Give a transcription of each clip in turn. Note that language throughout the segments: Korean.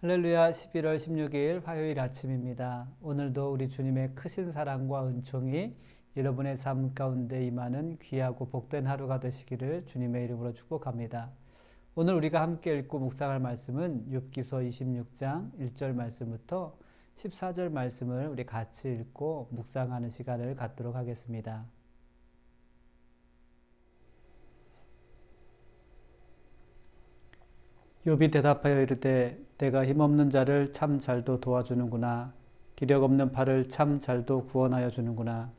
할렐루야. 11월 16일 화요일 아침입니다. 오늘도 우리 주님의 크신 사랑과 은총이 여러분의 삶 가운데 임하는 귀하고 복된 하루가 되시기를 주님의 이름으로 축복합니다. 오늘 우리가 함께 읽고 묵상할 말씀은 욥기서 26장 1절 말씀부터 14절 말씀을 우리 같이 읽고 묵상하는 시간을 갖도록 하겠습니다. 욥이 대답하여 이르되 내가 힘없는 자를 참 잘도 도와주는구나. 기력 없는 팔을 참 잘도 구원하여 주는구나.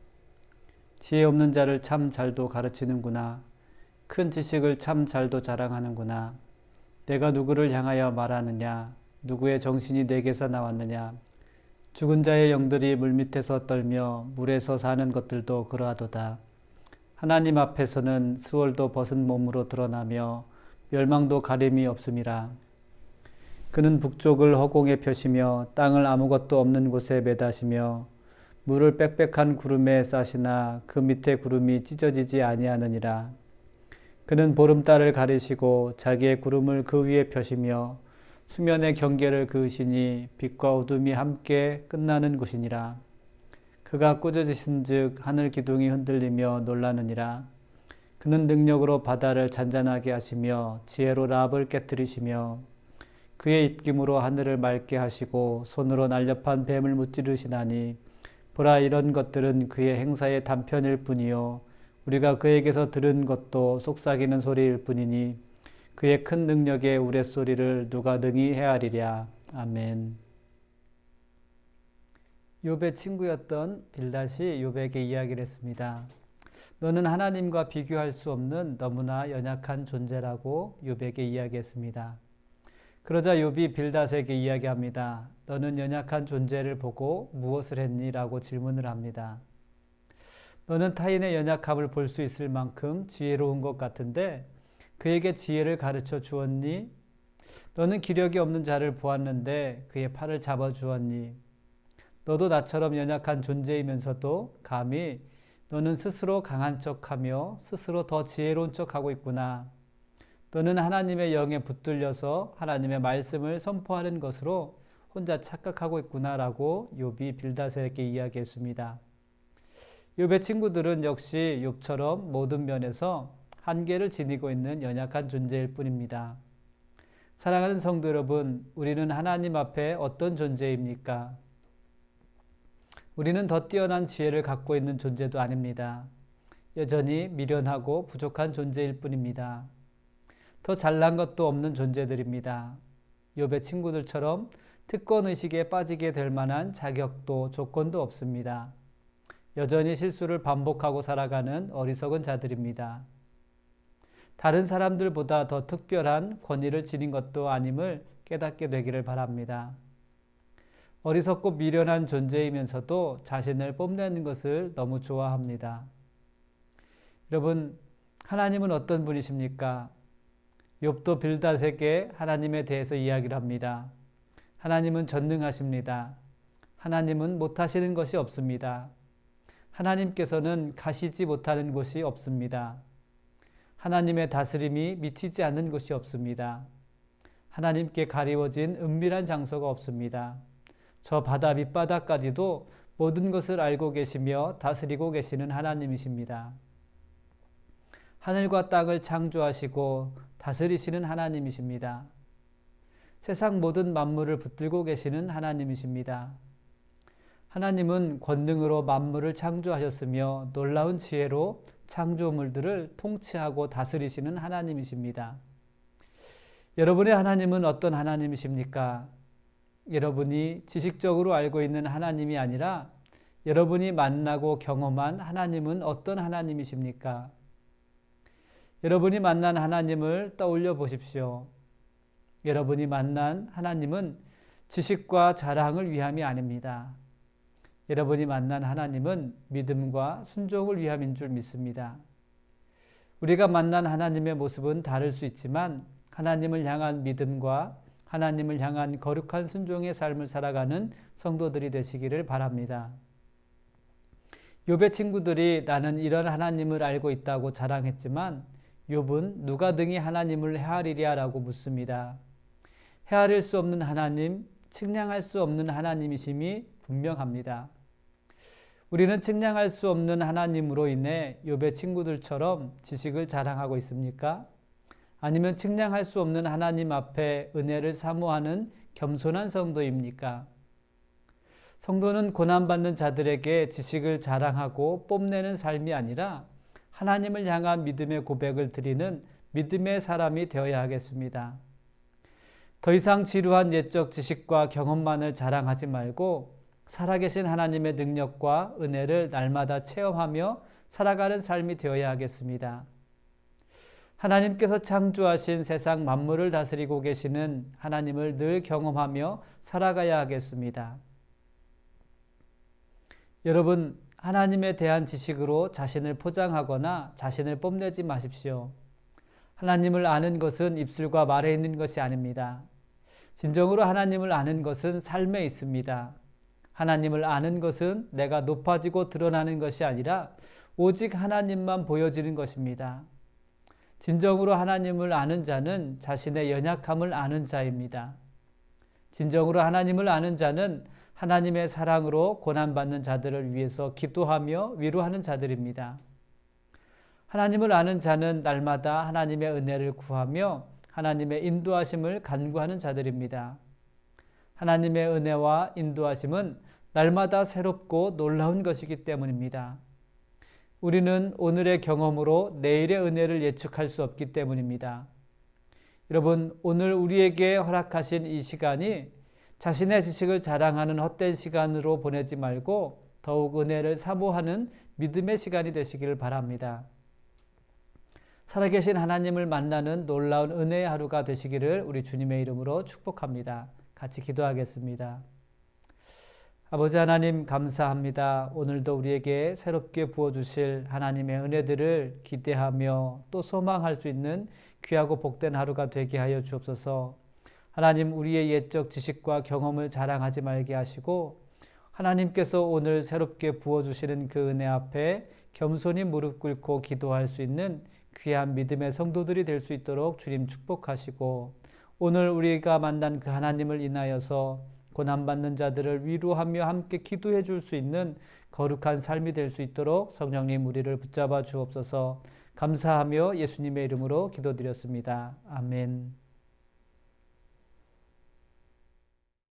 지혜 없는 자를 참 잘도 가르치는구나. 큰 지식을 참 잘도 자랑하는구나. 내가 누구를 향하여 말하느냐. 누구의 정신이 내게서 나왔느냐. 죽은 자의 영들이 물밑에서 떨며 물에서 사는 것들도 그러하도다. 하나님 앞에서는 수월도 벗은 몸으로 드러나며 멸망도 가림이 없음이라. 그는 북쪽을 허공에 펴시며 땅을 아무것도 없는 곳에 매다시며 물을 빽빽한 구름에 싸시나 그 밑에 구름이 찢어지지 아니하느니라. 그는 보름달을 가리시고 자기의 구름을 그 위에 펴시며 수면의 경계를 그으시니 빛과 어둠이 함께 끝나는 곳이니라. 그가 꾸짖으신즉 하늘 기둥이 흔들리며 놀라느니라. 그는 능력으로 바다를 잔잔하게 하시며 지혜로 랍을 깨뜨리시며 그의 입김으로 하늘을 맑게 하시고 손으로 날렵한 뱀을 무찌르시나니 보라, 이런 것들은 그의 행사의 단편일 뿐이요 우리가 그에게서 들은 것도 속삭이는 소리일 뿐이니 그의 큰 능력의 우레소리를 누가 능히 헤아리랴. 아멘. 욥의 친구였던 빌닷이 욥에게 이야기를 했습니다. 너는 하나님과 비교할 수 없는 너무나 연약한 존재라고 욥에게 이야기했습니다. 그러자 욥이 빌닷에게 이야기합니다. 너는 연약한 존재를 보고 무엇을 했니? 라고 질문을 합니다. 너는 타인의 연약함을 볼 수 있을 만큼 지혜로운 것 같은데 그에게 지혜를 가르쳐 주었니? 너는 기력이 없는 자를 보았는데 그의 팔을 잡아 주었니? 너도 나처럼 연약한 존재이면서도 감히 너는 스스로 강한 척하며 스스로 더 지혜로운 척하고 있구나. 너는 하나님의 영에 붙들려서 하나님의 말씀을 선포하는 것으로 혼자 착각하고 있구나 라고 욥이 빌닷에게 이야기했습니다. 욥의 친구들은 역시 욥처럼 모든 면에서 한계를 지니고 있는 연약한 존재일 뿐입니다. 사랑하는 성도 여러분, 우리는 하나님 앞에 어떤 존재입니까? 우리는 더 뛰어난 지혜를 갖고 있는 존재도 아닙니다. 여전히 미련하고 부족한 존재일 뿐입니다. 더 잘난 것도 없는 존재들입니다. 욥의 친구들처럼 특권의식에 빠지게 될 만한 자격도 조건도 없습니다. 여전히 실수를 반복하고 살아가는 어리석은 자들입니다. 다른 사람들보다 더 특별한 권위를 지닌 것도 아님을 깨닫게 되기를 바랍니다. 어리석고 미련한 존재이면서도 자신을 뽐내는 것을 너무 좋아합니다. 여러분, 하나님은 어떤 분이십니까? 욥도 빌닷에게 하나님에 대해서 이야기를 합니다. 하나님은 전능하십니다. 하나님은 못하시는 것이 없습니다. 하나님께서는 가시지 못하는 곳이 없습니다. 하나님의 다스림이 미치지 않는 곳이 없습니다. 하나님께 가리워진 은밀한 장소가 없습니다. 저 바다 밑바닥까지도 모든 것을 알고 계시며 다스리고 계시는 하나님이십니다. 하늘과 땅을 창조하시고 다스리시는 하나님이십니다. 세상 모든 만물을 붙들고 계시는 하나님이십니다. 하나님은 권능으로 만물을 창조하셨으며 놀라운 지혜로 창조물들을 통치하고 다스리시는 하나님이십니다. 여러분의 하나님은 어떤 하나님이십니까? 여러분이 지식적으로 알고 있는 하나님이 아니라 여러분이 만나고 경험한 하나님은 어떤 하나님이십니까? 여러분이 만난 하나님을 떠올려 보십시오. 여러분이 만난 하나님은 지식과 자랑을 위함이 아닙니다. 여러분이 만난 하나님은 믿음과 순종을 위함인 줄 믿습니다. 우리가 만난 하나님의 모습은 다를 수 있지만 하나님을 향한 믿음과 하나님을 향한 거룩한 순종의 삶을 살아가는 성도들이 되시기를 바랍니다. 욥의 친구들이 나는 이런 하나님을 알고 있다고 자랑했지만 욥은 누가 등이 하나님을 헤아리랴 라고 묻습니다. 헤아릴 수 없는 하나님, 측량할 수 없는 하나님이심이 분명합니다. 우리는 측량할 수 없는 하나님으로 인해 욥의 친구들처럼 지식을 자랑하고 있습니까? 아니면 측량할 수 없는 하나님 앞에 은혜를 사모하는 겸손한 성도입니까? 성도는 고난받는 자들에게 지식을 자랑하고 뽐내는 삶이 아니라 하나님을 향한 믿음의 고백을 드리는 믿음의 사람이 되어야 하겠습니다. 더 이상 지루한 옛적 지식과 경험만을 자랑하지 말고 살아계신 하나님의 능력과 은혜를 날마다 체험하며 살아가는 삶이 되어야 하겠습니다. 하나님께서 창조하신 세상 만물을 다스리고 계시는 하나님을 늘 경험하며 살아가야 하겠습니다. 여러분, 하나님에 대한 지식으로 자신을 포장하거나 자신을 뽐내지 마십시오. 하나님을 아는 것은 입술과 말에 있는 것이 아닙니다. 진정으로 하나님을 아는 것은 삶에 있습니다. 하나님을 아는 것은 내가 높아지고 드러나는 것이 아니라 오직 하나님만 보여지는 것입니다. 진정으로 하나님을 아는 자는 자신의 연약함을 아는 자입니다. 진정으로 하나님을 아는 자는 하나님의 사랑으로 고난받는 자들을 위해서 기도하며 위로하는 자들입니다. 하나님을 아는 자는 날마다 하나님의 은혜를 구하며 하나님의 인도하심을 간구하는 자들입니다. 하나님의 은혜와 인도하심은 날마다 새롭고 놀라운 것이기 때문입니다. 우리는 오늘의 경험으로 내일의 은혜를 예측할 수 없기 때문입니다. 여러분, 오늘 우리에게 허락하신 이 시간이 자신의 지식을 자랑하는 헛된 시간으로 보내지 말고 더욱 은혜를 사모하는 믿음의 시간이 되시기를 바랍니다. 살아계신 하나님을 만나는 놀라운 은혜의 하루가 되시기를 우리 주님의 이름으로 축복합니다. 같이 기도하겠습니다. 아버지 하나님 감사합니다. 오늘도 우리에게 새롭게 부어주실 하나님의 은혜들을 기대하며 또 소망할 수 있는 귀하고 복된 하루가 되게 하여 주옵소서. 하나님, 우리의 옛적 지식과 경험을 자랑하지 말게 하시고 하나님께서 오늘 새롭게 부어주시는 그 은혜 앞에 겸손히 무릎 꿇고 기도할 수 있는 귀한 믿음의 성도들이 될 수 있도록 주님 축복하시고, 오늘 우리가 만난 그 하나님을 인하여서 고난받는 자들을 위로하며 함께 기도해 줄 수 있는 거룩한 삶이 될 수 있도록 성령님 우리를 붙잡아 주옵소서. 감사하며 예수님의 이름으로 기도드렸습니다. 아멘.